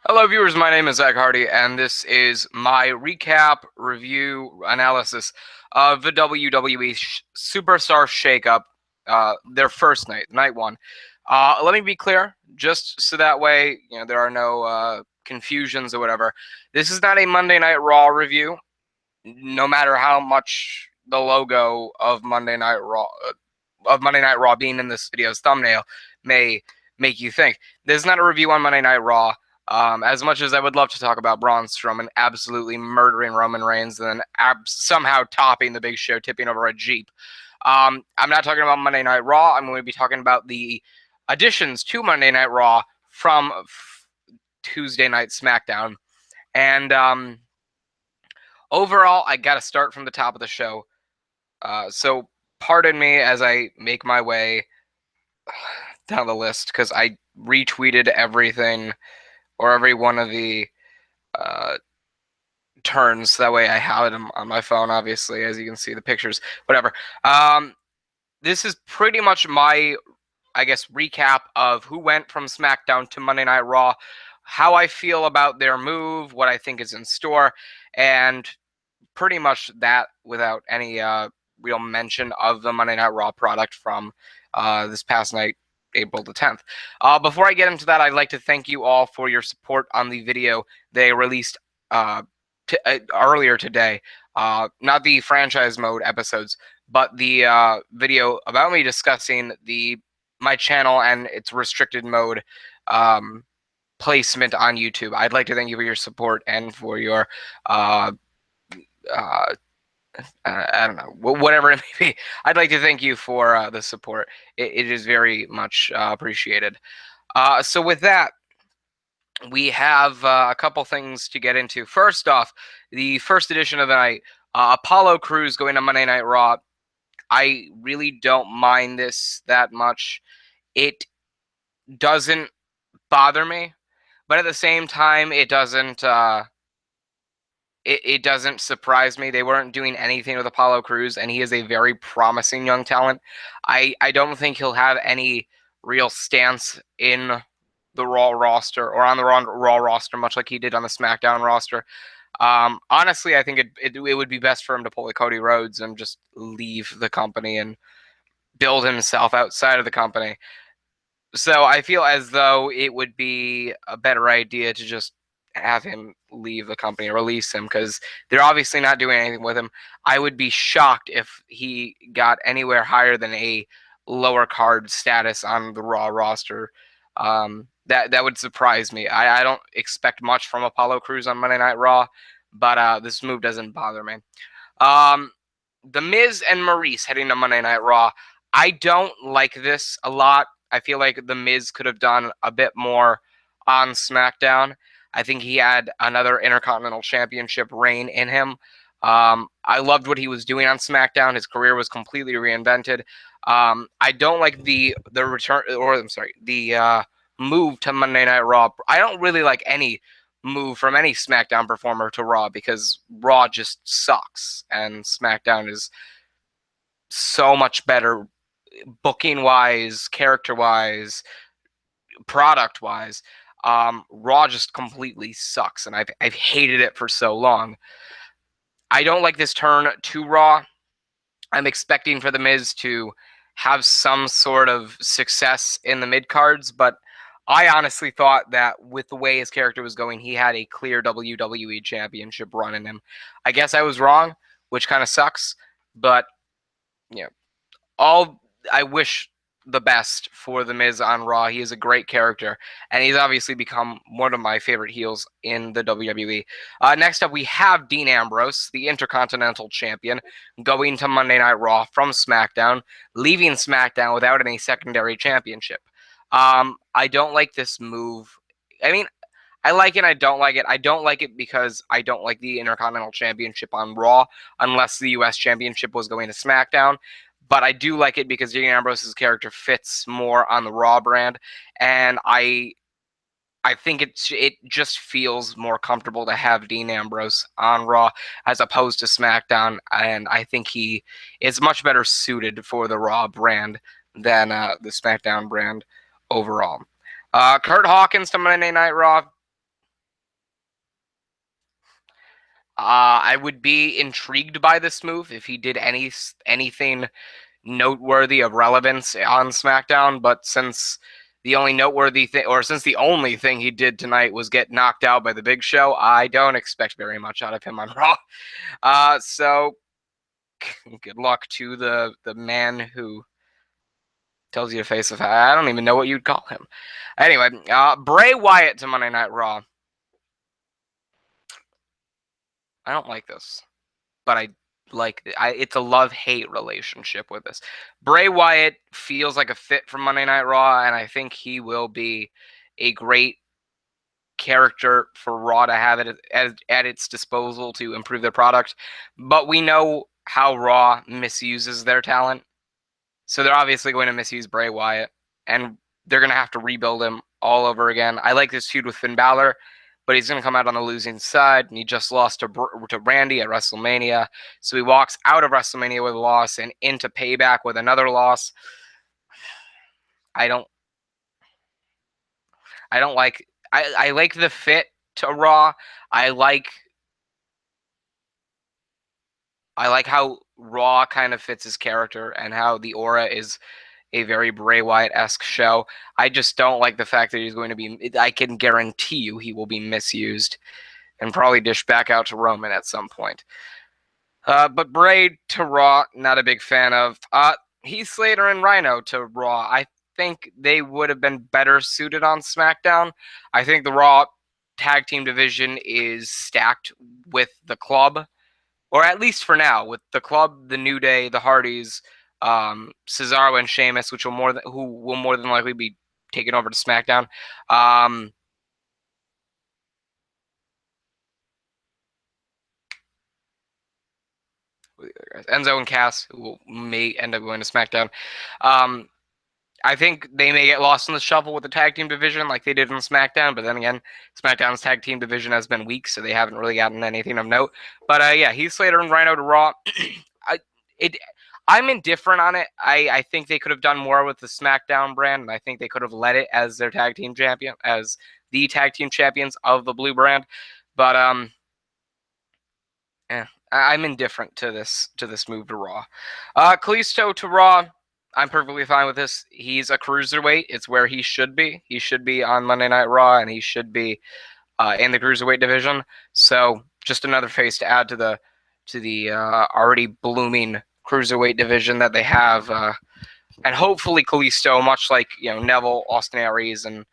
Hello, viewers. My name is Zach Hardy, and this is my recap, review, analysis of the WWE Superstar Shakeup, their first night, night one. Let me be clear, just so that way there are no confusions or whatever. This is not a Monday Night Raw review, no matter how much the logo of Monday Night Raw being in this video's thumbnail may make you think. This is not a review on Monday Night Raw. As much as I would love to talk about Braun Strowman absolutely murdering Roman Reigns and then somehow topping the Big Show, tipping over a Jeep. I'm not talking about Monday Night Raw. I'm going to be talking about the additions to Monday Night Raw from Tuesday Night SmackDown. And overall, I got to start from the top of the show. So pardon me as I make my way down the list because I retweeted everything or every one of the turns. That way I have it on my phone, obviously, as you can see the pictures, whatever. This is pretty much my, I guess, recap of who went from SmackDown to Monday Night Raw, how I feel about their move, what I think is in store, and pretty much that without any real mention of the Monday Night Raw product from this past night, April the 10th. Before I get into that, I'd like to thank you all for your support on the video they released earlier today. Not the franchise mode episodes, but the video about me discussing my channel and its restricted mode placement on YouTube. I'd like to thank you for your support and for your I don't know, whatever it may be. I'd like to thank you for the support. It is very much appreciated. So with that, we have a couple things to get into. First off, the first edition of the night, Apollo Crews going to Monday Night Raw. I really don't mind this that much. It doesn't bother me, but at the same time, it doesn't surprise me. They weren't doing anything with Apollo Crews, and he is a very promising young talent. I don't think he'll have any real stance in the Raw roster or on the Raw roster, much like he did on the SmackDown roster. Honestly, I think it would be best for him to pull a Cody Rhodes and just leave the company and build himself outside of the company. So I feel as though it would be a better idea to just have him leave the company, release him, because they're obviously not doing anything with him. I would be shocked if he got anywhere higher than a lower card status on the Raw roster. That would surprise me. I don't expect much from Apollo Crews on Monday Night Raw, but this move doesn't bother me. The Miz and Maurice heading to Monday Night Raw. I don't like this a lot. I feel like The Miz could have done a bit more on SmackDown. I think he had another Intercontinental Championship reign in him. I loved what he was doing on SmackDown. His career was completely reinvented. I don't like the return, or I'm sorry, the move to Monday Night Raw. I don't really like any move from any SmackDown performer to Raw because Raw just sucks and SmackDown is so much better booking wise, character wise, product wise. Raw just completely sucks, and I've hated it for so long. I don't like this turn to Raw. I'm expecting for The Miz to have some sort of success in the mid cards, but I honestly thought that with the way his character was going, he had a clear WWE Championship run in him. I guess I was wrong, which kind of sucks, but yeah, I wish the best for The Miz on Raw. He is a great character, and he's obviously become one of my favorite heels in the WWE. Next up, we have Dean Ambrose, the Intercontinental Champion, going to Monday Night Raw from SmackDown, leaving SmackDown without any secondary championship. I don't like this move. I mean, I like it, I don't like it. I don't like it because I don't like the Intercontinental Championship on Raw unless the US Championship was going to SmackDown. But I do like it because Dean Ambrose's character fits more on the Raw brand, and I think it just feels more comfortable to have Dean Ambrose on Raw as opposed to SmackDown, and I think he is much better suited for the Raw brand than the SmackDown brand overall. Kurt Hawkins to Monday Night Raw. I would be intrigued by this move if he did anything noteworthy of relevance on SmackDown, but since the only noteworthy thing, or since the only thing he did tonight was get knocked out by the Big Show, I don't expect very much out of him on Raw. So good luck to the man who tells you to face the fact. I don't even know what you'd call him. Anyway, Bray Wyatt to Monday Night Raw. I don't like this, but it's a love-hate relationship with this. Bray Wyatt feels like a fit for Monday Night Raw, and I think he will be a great character for Raw to have it at its disposal to improve their product. But we know how Raw misuses their talent. So they're obviously going to misuse Bray Wyatt, and they're going to have to rebuild him all over again. I like this feud with Finn Balor, but he's going to come out on the losing side, and he just lost to Randy at WrestleMania. So he walks out of WrestleMania with a loss and into Payback with another loss. I don't like. I like the fit to Raw. I like how Raw kind of fits his character and how the aura is a very Bray Wyatt-esque show. I just don't like the fact that he's going to be. I can guarantee you he will be misused and probably dished back out to Roman at some point. But Bray to Raw, not a big fan of. Heath Slater and Rhino to Raw. I think they would have been better suited on SmackDown. I think the Raw tag team division is stacked with the club, or at least for now, with the club, the New Day, the Hardys, Cesaro and Sheamus, who will more than likely be taken over to SmackDown. Enzo and Cass, who may end up going to SmackDown. I think they may get lost in the shuffle with the tag team division like they did in SmackDown, but then again, SmackDown's tag team division has been weak, so they haven't really gotten anything of note. But yeah, Heath Slater and Rhino to Raw. I'm indifferent on it. I think they could have done more with the SmackDown brand, and I think they could have led it as their tag team champion, as the tag team champions of the Blue brand. But yeah, I'm indifferent to this move to Raw. Kalisto to Raw. I'm perfectly fine with this. He's a cruiserweight. It's where he should be. He should be on Monday Night Raw, and he should be in the cruiserweight division. So just another face to add to the already blooming cruiserweight division that they have. And hopefully Kalisto, much like Neville, Austin Aries, and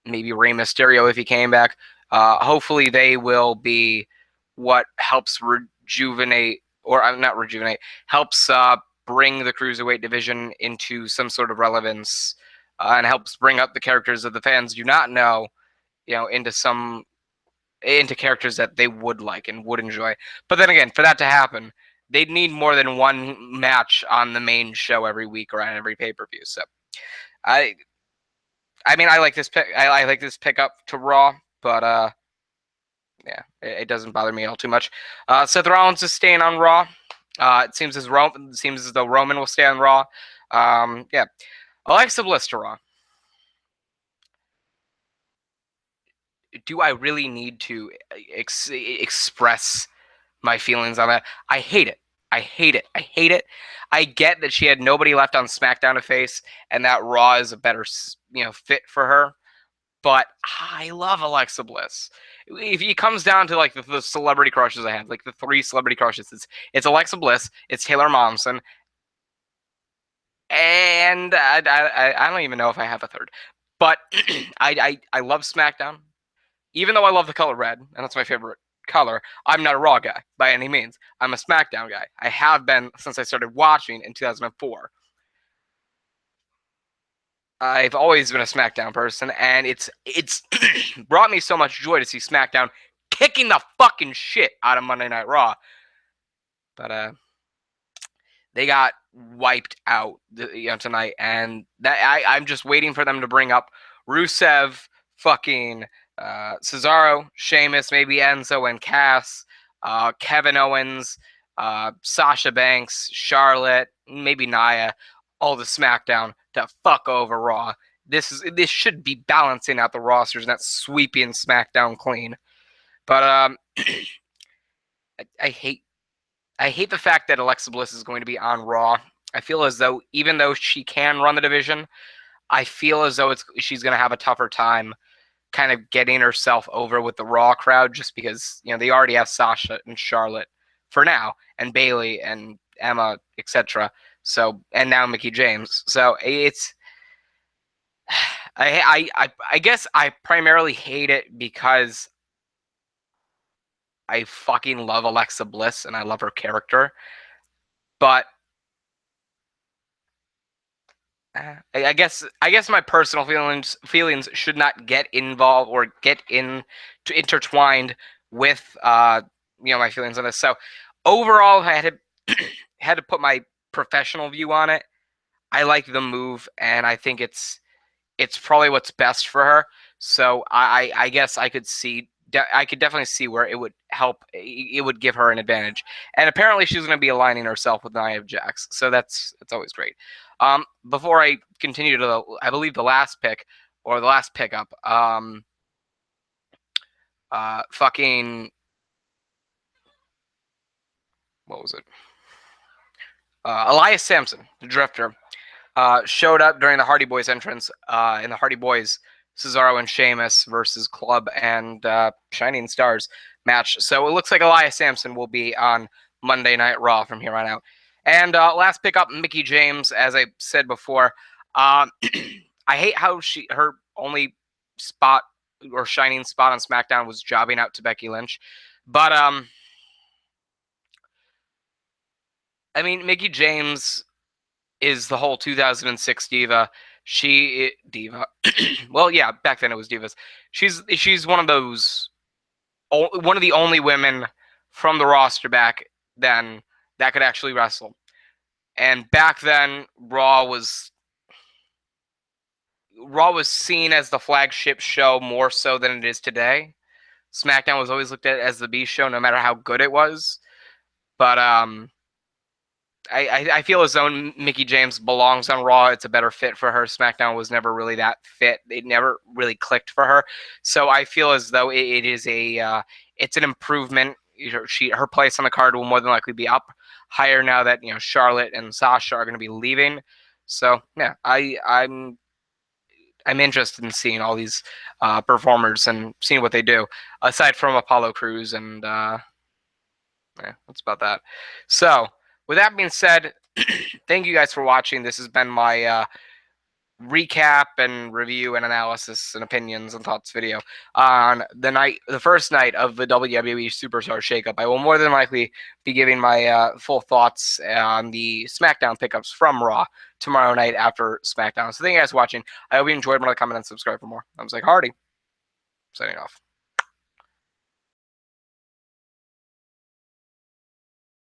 maybe Rey Mysterio if he came back, hopefully they will be what helps rejuvenate, or not rejuvenate, helps bring the cruiserweight division into some sort of relevance, and helps bring up the characters that the fans do not know, into characters that they would like and would enjoy. But then again, for that to happen, they'd need more than one match on the main show every week or on every pay-per-view. So I mean, I like this pick. I like this pickup to Raw, but yeah, it doesn't bother me all too much. Seth Rollins is staying on Raw. It seems as though Roman will stay on Raw. Yeah, Alexa Bliss to Raw. Do I really need to express my feelings on that? I hate it. I hate it. I hate it. I get that she had nobody left on SmackDown to face, and that Raw is a better fit for her. But I love Alexa Bliss. If it comes down to like the celebrity crushes I have, like the 3 celebrity crushes, it's Alexa Bliss, it's Taylor Momsen, and I don't even know if I have a third. But I love SmackDown. Even though I love the color red, and that's my favorite color, I'm not a Raw guy by any means. I'm a SmackDown guy. I have been since I started watching in 2004. I've always been a SmackDown person, and it's brought me so much joy to see SmackDown kicking the fucking shit out of Monday Night Raw. But they got wiped out tonight, and that I'm just waiting for them to bring up Rusev, fucking Cesaro, Sheamus, maybe Enzo and Cass, Kevin Owens, Sasha Banks, Charlotte, maybe Nia, all the SmackDown to fuck over Raw. This should be balancing out the rosters, not sweeping SmackDown clean. But I hate the fact that Alexa Bliss is going to be on Raw. I feel as though even though she can run the division, I feel as though she's going to have a tougher time kind of getting herself over with the Raw crowd, just because they already have Sasha and Charlotte for now, and Bayley and Emma, etc. So, and now Mickie James. So it's I guess I primarily hate it because I fucking love Alexa Bliss and I love her character, but I guess my personal feelings should not get involved or get intertwined with my feelings on this. So overall, I had to put my professional view on it. I like the move, and I think it's probably what's best for her. So I guess I could definitely see where it would help. It would give her an advantage. And apparently, she's going to be aligning herself with Nia Jax, so that's always great. Before I continue to, I believe the last pick or the last pickup, fucking, what was it? Elias Sampson, the Drifter, showed up during the Hardy Boys entrance in the Hardy Boys Cesaro and Sheamus versus Club and Shining Stars match. So it looks like Elias Sampson will be on Monday Night Raw from here on out. And last pickup, Mickie James, as I said before. I hate how her only spot or shining spot on SmackDown was jobbing out to Becky Lynch. But I mean, Mickie James is the whole 2006 diva. Diva. Well, yeah, back then it was divas. She's one of the only women from the roster back then that could actually wrestle. And back then, Raw was seen as the flagship show more so than it is today. SmackDown was always looked at as the B show, no matter how good it was. But I feel as though Mickie James belongs on Raw. It's a better fit for her. SmackDown was never really that fit. It never really clicked for her. So I feel as though it is it's an improvement. Her place on the card will more than likely be up higher now that Charlotte and Sasha are going to be leaving. So yeah, I'm interested in seeing all these performers and seeing what they do. Aside from Apollo Crews and that's about that. So with that being said, thank you guys for watching. This has been my recap and review and analysis and opinions and thoughts video on the first night of the WWE Superstar Shakeup. I will more than likely be giving my full thoughts on the SmackDown pickups from Raw tomorrow night after SmackDown. So thank you guys for watching. I hope you enjoyed. Comment and subscribe for more. I was like Hardy, signing off.